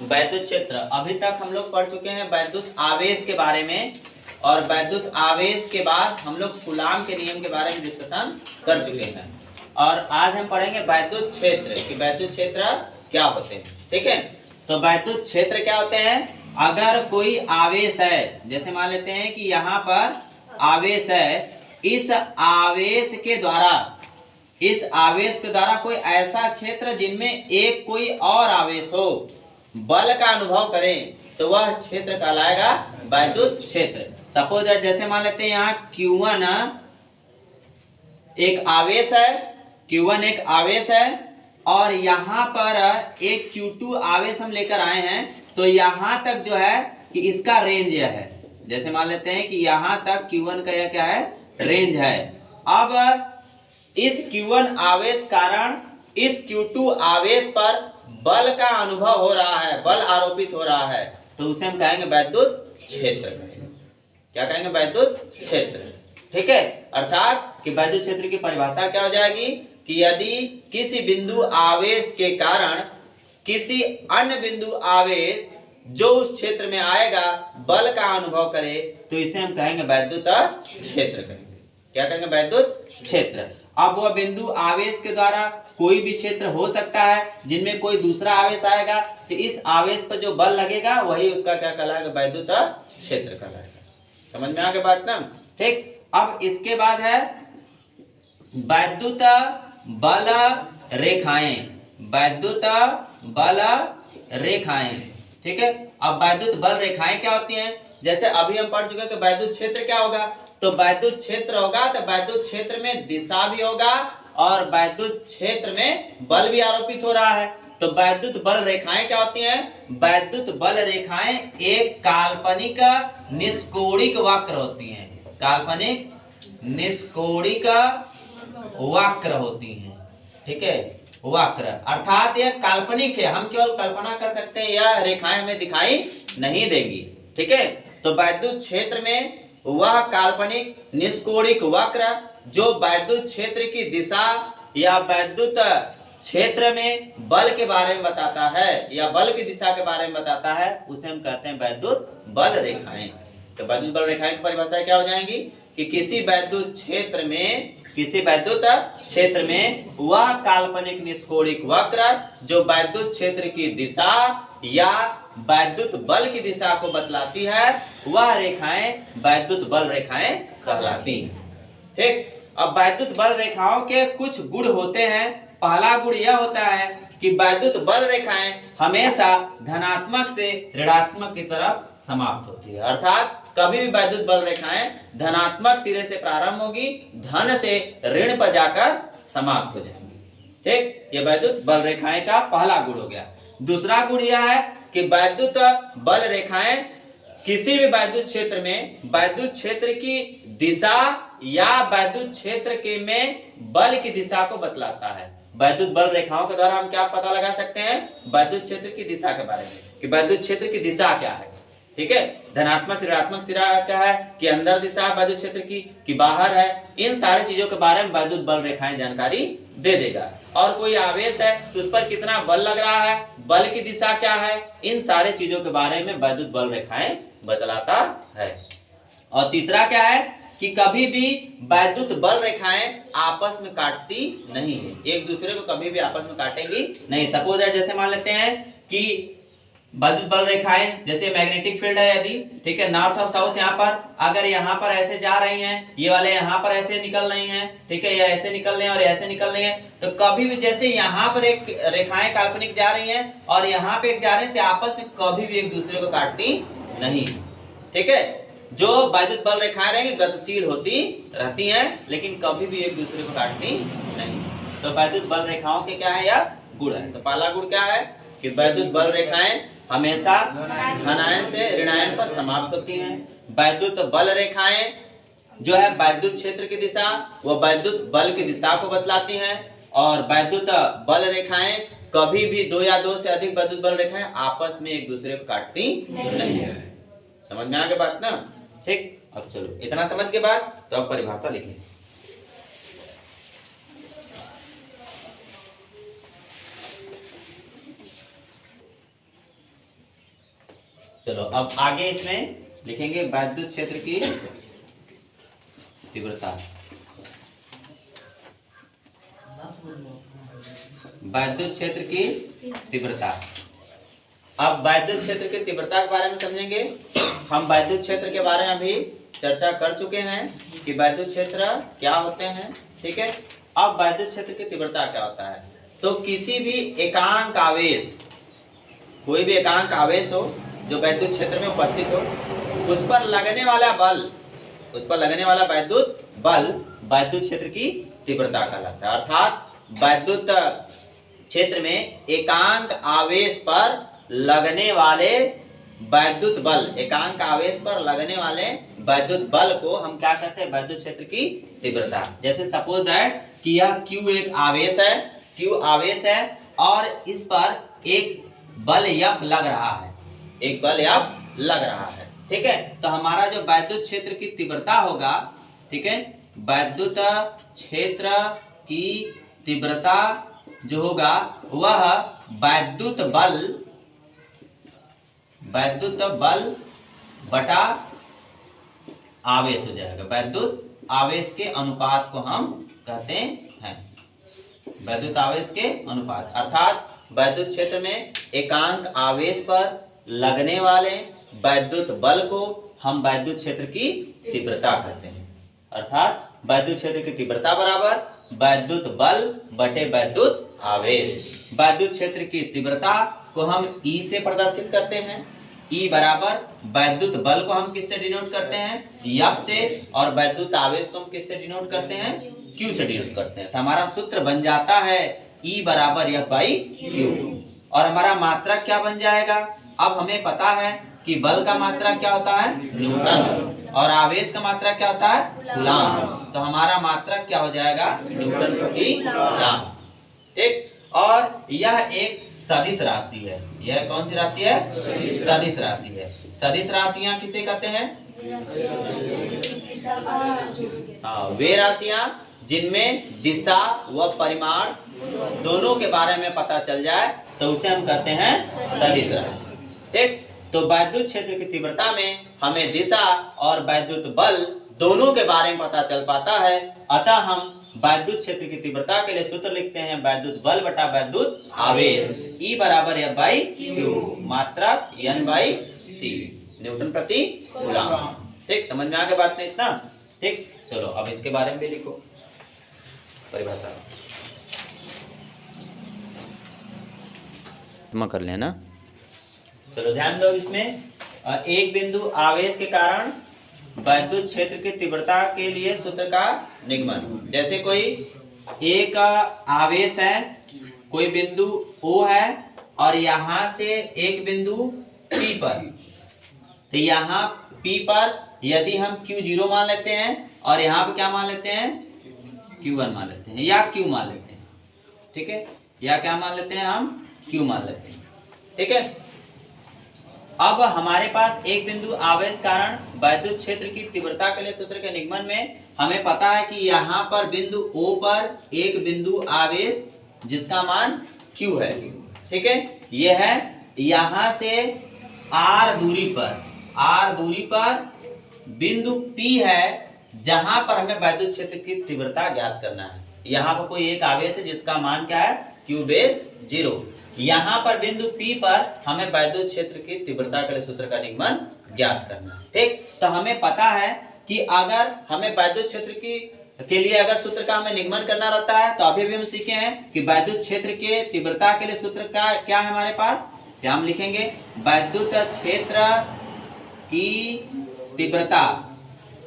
वैद्युत क्षेत्र, अभी तक हम लोग पढ़ चुके हैं वैद्युत आवेश के बारे में, और वैद्युत आवेश के बाद हम लोग कूलाम के नियम के बारे में डिस्कशन कर चुके हैं। और आज हम पढ़ेंगे वैद्युत क्षेत्र कि वैद्युत क्षेत्र क्या होते हैं। ठीक है, तो वैद्युत क्षेत्र क्या होते हैं? अगर कोई आवेश है, जैसे मान लेते हैं कि यहाँ पर आवेश है, इस आवेश के द्वारा कोई ऐसा क्षेत्र जिनमें एक कोई और आवेश हो बल का अनुभव करें, तो वह क्षेत्र कहलाएगा वैद्युत क्षेत्र। सपोज दैट, जैसे मान लेते हैं यहाँ Q1 एक आवेश है, Q1 एक आवेश है, और यहाँ पर एक Q2 आवेश हम लेकर आए हैं। तो यहाँ तक जो है कि इसका रेंज यह है। जैसे मान लेते हैं कि यहाँ तक Q1 का यह क्या है? रेंज है। अब इस Q1 आवेश कारण इस Q2 आवेश पर बल का अनुभव हो रहा है, बल आरोपित हो रहा है, तो उसे हम कहेंगे वैद्युत क्षेत्र। क्या कहेंगे? वैद्युत क्षेत्र। ठीक है, अर्थात कि वैद्युत क्षेत्र की परिभाषा क्या हो जाएगी कि यदि किसी बिंदु आवेश के कारण किसी अन्य बिंदु आवेश जो उस क्षेत्र में आएगा बल का अनुभव करे, तो इसे हम कहेंगे वैद्युत क्षेत्र कहेंगे। क्या कहेंगे? वैद्युत क्षेत्र। अब वह बिंदु आवेश के द्वारा कोई भी क्षेत्र हो सकता है जिनमें कोई दूसरा आवेश आएगा, तो इस आवेश पर जो बल लगेगा वही उसका क्या कहलाएगा? वैद्युत क्षेत्र कहलाएगा। समझ में आ गई बात ना? ठीक, अब इसके बाद है वैद्युत बल रेखाएं। वैद्युत बल रेखाएं, ठीक है। अब वैद्युत बल रेखाएं क्या होती हैं? जैसे अभी हम पढ़ चुके हैं कि वैद्युत क्षेत्र क्या होगा, तो वैद्युत क्षेत्र होगा तो वैद्युत क्षेत्र में दिशा भी होगा और वैद्युत क्षेत्र में बल भी आरोपित हो रहा है। तो वैद्युत बल रेखाएं क्या होती हैं? वैद्युत बल रेखाएं एक काल्पनिक निष्कोणिक वक्र होती हैं। काल्पनिक निष्कोणिक वक्र होती हैं। ठीक है, वक्र अर्थात यह काल्पनिक है, हम केवल कल्पना कर सकते हैं, यह रेखाएं हमें दिखाई नहीं देंगी। ठीक है, तो वैद्युत क्षेत्र में वह काल्पनिक निष्कोणिक वक्र जो वैद्युत क्षेत्र की दिशा या वैद्युत क्षेत्र में बल के बारे में बताता है या बल की दिशा के बारे में बताता है, उसे हम कहते हैं वैद्युत बल रेखाएं। तो वैद्युत बल रेखाएं की परिभाषा क्या हो जाएगी कि किसी वैद्युत क्षेत्र में वह काल्पनिक निष्कोणिक वक्र जो वैद्युत क्षेत्र की दिशा या वैद्युत बल की दिशा को बतलाती है, वह रेखाएं वैद्युत बल रेखाएं कहलाती हैं। ठीक, अब वैद्युत बल रेखाओं के कुछ गुण होते हैं। पहला गुण यह होता है कि वैद्युत बल रेखाएं हमेशा धनात्मक से ऋणात्मक की तरफ समाप्त होती है। अर्थात कभी भी वैद्युत बल रेखाएं धनात्मक सिरे से प्रारंभ होगी, धन से ऋण पर जाकर समाप्त हो जाएंगी। ठीक, ये वैद्युत बल रेखाएं का पहला गुण हो गया। दूसरा गुण यह है कि वैद्युत बल रेखाएं किसी भी वैद्युत क्षेत्र में वैद्युत क्षेत्र की दिशा या वैद्युत क्षेत्र के में बल की दिशा को बतलाता है। वैद्युत बल रेखाओं के द्वारा हम क्या पता लगा सकते हैं? वैद्युत क्षेत्र की दिशा के बारे में कि वैद्युत क्षेत्र की दिशा क्या है। ठीक है, धनात्मक ऋणात्मक सिरा क्या है, कि अंदर दिशा वैद्युत क्षेत्र की कि बाहर है। इन सारी चीजों के बारे में वैद्युत बल रेखाएं जानकारी दे देगा। और कोई आवेश है तो उस पर कितना बल लग रहा है, बल की दिशा क्या है, इन सारे चीजों के बारे में वैद्युत बल रेखाएं बतलाता है। और तीसरा क्या है कि कभी भी वैद्युत बल रेखाएं आपस में काटती नहीं है, एक दूसरे को कभी भी आपस में काटेंगी नहीं। सपोज जैसे मान लेते हैं कि वैद्युत बल रेखाएं जैसे मैग्नेटिक फील्ड है, यदि ठीक है नॉर्थ और साउथ, यहाँ पर अगर यहाँ पर ऐसे जा रही हैं, ये वाले यहाँ पर ऐसे निकल रही हैं, ठीक है, या ऐसे निकल रहे हैं और ऐसे निकल रही हैं, तो कभी भी जैसे यहाँ पर एक रेखाएं काल्पनिक जा रही हैं और यहाँ पे एक जा रहे हैं, तो आपस में कभी भी एक दूसरे को काटती नहीं। ठीक है, जो वैद्युत बल रेखाएं रहेंगी गतिशील होती रहती हैं, लेकिन कभी भी एक दूसरे को काटती नहीं। तो वैद्युत बल रेखाओं के क्या है यह गुण है। तो पहला गुण क्या है कि वैद्युत बल रेखाएं हमेशा धनायन से ऋणायन पर समाप्त होती हैं। वैद्युत बल रेखाएं जो है वैद्युत क्षेत्र की दिशा वो वैद्युत बल की दिशा को बतलाती हैं। और वैद्युत बल रेखाएं कभी भी दो या दो से अधिक वैद्युत बल रेखाएं आपस में एक दूसरे को काटती नहीं है। समझ में आ गई बात ना? ठीक, अब चलो इतना समझ के बाद तो अब परिभाषा लिखें। चलो अब आगे इसमें लिखेंगे वैद्युत क्षेत्र की तीव्रता। वैद्युत क्षेत्र की तीव्रता। अब वैद्युत क्षेत्र की तीव्रता के बारे में समझेंगे। हम वैद्युत क्षेत्र के बारे में अभी चर्चा कर चुके हैं कि वैद्युत क्षेत्र क्या होते हैं, ठीक है। अब वैद्युत क्षेत्र की तीव्रता क्या होता है, तो किसी भी एकांक आवेश, कोई भी एकांक आवेश हो जो वैद्युत क्षेत्र में उपस्थित हो, उस पर लगने वाला बल, उस पर लगने वाला वैद्युत बल वैद्युत क्षेत्र की तीव्रता कहलाता है। अर्थात वैद्युत क्षेत्र में एकांक आवेश पर लगने वाले वैद्युत बल, एकांक आवेश पर लगने वाले वैद्युत बल को हम क्या कहते हैं, वैद्युत क्षेत्र की तीव्रता। जैसे सपोज दैट कि यह Q एक आवेश है, Q आवेश है और इस पर एक बल F लग रहा है, एक बल F लग रहा है, ठीक है। तो हमारा जो वैद्युत क्षेत्र की तीव्रता होगा, ठीक है, वैद्युत क्षेत्र की तीव्रता जो होगा वह वैद्युत बल बटा आवेश हो जाएगा। वैद्युत आवेश के अनुपात को हम कहते हैं वैद्युत आवेश के अनुपात। अर्थात वैद्युत क्षेत्र में एकांक आवेश पर लगने वाले वैद्युत बल को हम वैद्युत क्षेत्र की तीव्रता कहते हैं। अर्थात वैद्युत क्षेत्र की तीव्रता बराबर वैद्युत बल बटे वैद्युत आवेश। वैद्युत क्षेत्र की तीव्रता को हम E से प्रदर्शित करते हैं। E बराबर वैद्युत बल को हम किससे डिनोट करते हैं, F से, और वैद्युत आवेश को हम किससे डिनोट करते हैं, Q से डिनोट करते हैं। तो हमारा सूत्र बन जाता है E बराबर F बाई Q। और हमारा मात्रक क्या बन जाएगा, अब हमें पता है कि बल का मात्रक क्या होता है, न्यूटन, और आवेश का मात्रक क्या होता है, कूलाम। तो हमारा मात्रक क्या हो जाएगा, न्यूटन प्रति कूलाम, ठीक। और यह एक सदिश राशि है। यह कौन सी राशि है, सदिश राशि है। सदिश राशियां किसे कहते हैं, वे राशियां जिनमें दिशा व परिमाण दोनों के बारे में पता चल जाए तो उसे हम कहते हैं सदिश राशि, ठीक। तो वैद्युत क्षेत्र की तीव्रता में हमें दिशा और वैद्युत बल दोनों के बारे में पता चल पाता है। अतः हम वैद्युत क्षेत्र की तीव्रता के लिए सूत्र लिखते हैं वैद्युत बल बटा वैद्युत आवेश। E बराबर F बाई Q, मात्रक N बाई C, न्यूटन प्रति कूलाम, ठीक। समझ में आ गया बात नहीं इतना, ठीक। चलो अब इसके बारे में भी लिखो परिभाषा कर लेना। चलो ध्यान दो, इसमें एक बिंदु आवेश के कारण वैद्युत क्षेत्र की तीव्रता के लिए सूत्र का निगमन। जैसे कोई एक आवेश है, कोई बिंदु O है और यहाँ से एक बिंदु P पर, तो यहाँ P पर यदि हम Q0 मान लेते हैं और यहाँ पे क्या मान लेते हैं, Q1 मान लेते हैं या Q मान लेते हैं, ठीक है, या क्या मान लेते हैं, हम Q मान लेते हैं, ठीक है। अब हमारे पास एक बिंदु आवेश कारण वैद्युत क्षेत्र की तीव्रता के लिए सूत्र के निगमन में हमें पता है कि यहाँ पर बिंदु O पर एक बिंदु आवेश जिसका मान Q है, ठीक है। यह है यहाँ से R दूरी पर बिंदु P है जहां पर हमें वैद्युत क्षेत्र की तीव्रता ज्ञात करना है। यहाँ पर कोई एक आवेश है जिसका मान क्या है, Q बेस 0। यहाँ पर बिंदु P पर हमें वैद्युत क्षेत्र की तीव्रता के लिए सूत्र का निगमन ज्ञात करना है, ठीक। तो हमें पता है कि अगर हमें वैद्युत क्षेत्र के लिए अगर सूत्र का हमें निगमन करना रहता है तो अभी भी हम सीखे हैं कि वैद्युत क्षेत्र के तीव्रता के लिए सूत्र का क्या है हमारे पास, क्या हम लिखेंगे, वैद्युत क्षेत्र की तीव्रता,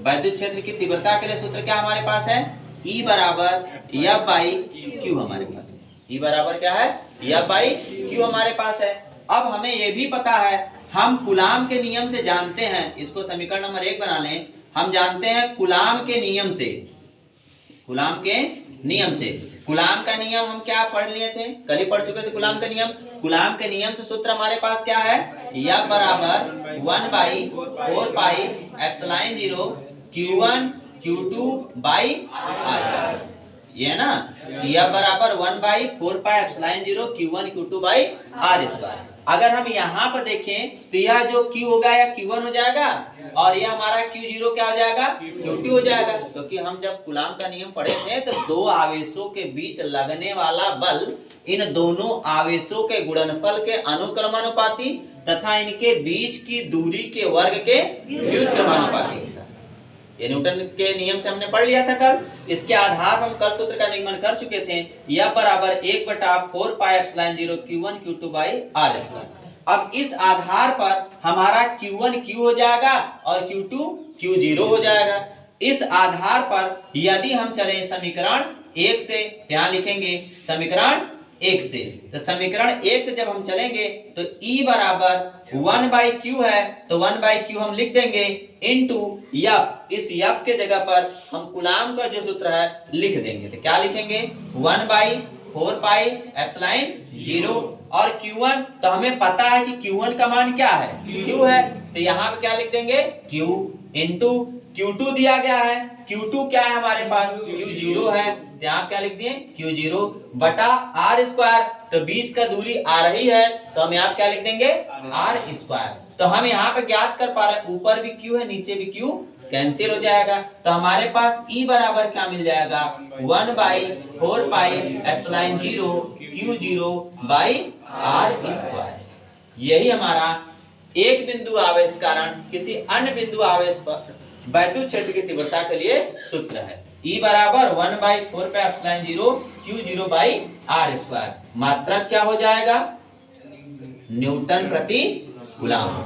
वैद्युत क्षेत्र की तीव्रता के लिए सूत्र क्या हमारे पास है, E बराबर F बाई Q हमारे पास है। E बराबर क्या है, F बाई Q हमारे पास है। अब हमें यह भी पता है, हम कूलाम के नियम से जानते हैं, इसको समीकरण नंबर 1 बना लें। हम जानते हैं कूलाम के नियम से, कूलाम का नियम हम क्या पढ़ लिए थे, कल ही पढ़ चुके थे कूलाम का नियम। कूलाम के नियम से सूत्र हमारे पास क्या है, F बराबर 1 by 4 pi epsilon 0 Q1 Q2 by R, ये है ना, F बराबर 1/4πε0 Q1 Q2 by are square. अगर हम यहाँ पर देखें तो यह जो Q होगा या Q1 हो जाएगा और यह हमारा Q0 क्या हो जाएगा, Q2 हो जाएगा। क्योंकि हम जब कूलाम का नियम पढ़े थे तो दो आवेशों के बीच लगने वाला बल इन दोनों आवेशों के गुणनफल के अनुक्रमानुपाती तथा इनके बीच की दूरी के वर्ग के व्युत्क्रमानुपाती होता है। ये न्यूटन के नियम से हमने पढ़ लिया था कल। इसके आधार पर हम कल सूत्र का निगमन कर चुके थे, यह बराबर 1/4πε0 Q1 Q2 by are square. अब इस आधार पर हमारा Q1 Q हो जाएगा और Q2 Q0 हो जाएगा। इस आधार पर यदि हम चले समीकरण 1 से, यहाँ लिखेंगे समीकरण 1 से, तो समीकरण 1 से जब हम चलेंगे तो E बराबर 1/Q है, तो 1/Q हम लिख देंगे इनटू F। इस F के जगह पर हम कूलाम का जो सूत्र है लिख देंगे, तो क्या लिखेंगे 1/4πε0 और Q1, तो हमें पता है कि Q1 का मान क्या है, Q है, तो यहाँ पे क्या लिख देंगे Q इनटू Q2 दिया गया है, Q2 क्या है हमारे पास, Q0 है, तो यहाँ क्या लिख दिए Q0 बटा आर स्क्वायर। तो बीच का दूरी आ रही है तो हम यहाँ क्या लिख देंगे आर स्क्वायर। तो हम यहाँ पे ज्ञात कर पा रहे हैं ऊपर भी Q है नीचे भी Q कैंसिल हो जाएगा, तो हमारे पास E बराबर क्या मिल जाएगा 1/4πε0 Q0 बाई आर स्क्वायर। यही हमारा एक बिंदु आवेश कारण किसी अन्य बिंदु आवेश पर वैद्युत क्षेत्र की तीव्रता के लिए सूत्र है। E बराबर 1/4πε0 Q0 बाई आर स्क्वायर। मात्रक क्या हो जाएगा, न्यूटन प्रति कूलाम।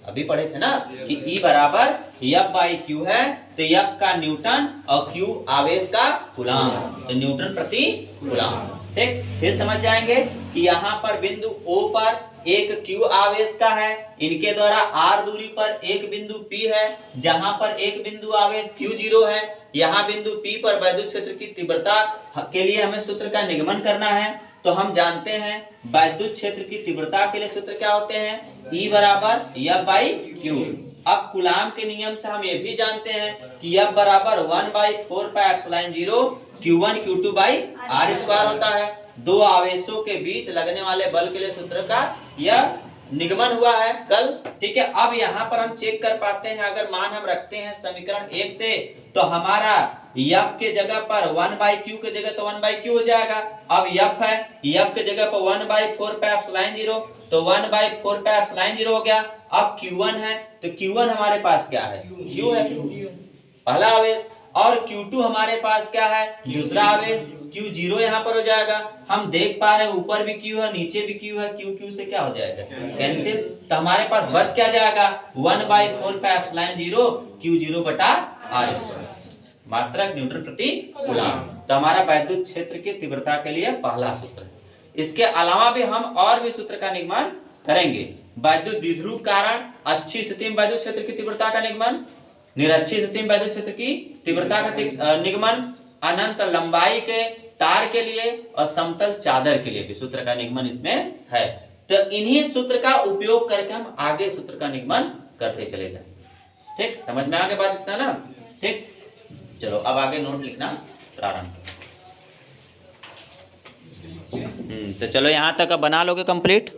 अभी पढ़े थे ना कि E बराबर F/Q है, तो F का न्यूटन और Q आवेश का कूलाम, तो न्यूटन प्रति कूलाम। ठीक, फिर समझ जाएंगे कि यहाँ पर बिंदु O पर एक Q आवेश का है, इनके द्वारा R दूरी पर एक बिंदु P है जहां पर एक बिंदु आवेश Q0 है। यहाँ बिंदु P पर वैद्युत क्षेत्र की तीव्रता के लिए हमें सूत्र का निगमन करना है। तो हम जानते हैं वैद्युत क्षेत्र की तीव्रता के लिए सूत्र क्या होते हैं, E बराबर F/Q। अब कूलाम के नियम से हम ये भी जानते हैं कि F बराबर 1/4πε0 Q1 Q2 by are square होता है। दो आवेशों के बीच लगने वाले बल के लिए सूत्र का यह निगमन हुआ है कल। ठीक है, अब यहाँ पर हम चेक कर पाते हैं, अगर मान हम रखते हैं समीकरण 1 से, तो हमारा F के जगह पर 1/Q के जगह तो 1/Q हो जाएगा। अब F है, F के जगह पर 1/4πε0, तो 1/4πε0 हो गया। अब Q1 है, तो Q1 हमारे पास क्या है, Q है, पहला आवेश, और Q2 हमारे पास क्या है, दूसरा आवेश, Q0 यहाँ पर हो जाएगा। हम देख पा रहे हैं ऊपर भी Q है नीचे भी Q है, Q से क्या हो जाएगा कैंसिल, तो हमारे पास बच क्या जाएगा 1/4πε0 Q0 बटा आर स्क्वायर। मात्रक न्यूटन प्रति कूलाम, तो हमारा वैद्युत क्षेत्र की तीव्रता के लिए पहला सूत्र है। इसके अलावा भी हम और भी सूत्र का निगमन करेंगे। वैद्युत द्विध्रुव कारण अच्छी स्थिति में वैद्युत क्षेत्र की तीव्रता का निगमन, निरक्षी स्थिति में वैद्युत क्षेत्र की तीव्रता का निगमन, अनंत लंबाई के तार के लिए और समतल चादर के लिए भी सूत्र का निगमन इसमें है। तो इन्हीं सूत्र का उपयोग करके हम आगे सूत्र का निगमन करते चले जाएंगे। ठीक, समझ में आगे बात इतना ना। ठीक, चलो अब आगे नोट लिखना प्रारंभ। तो चलो यहाँ तक अब बना लोगे कंप्लीट।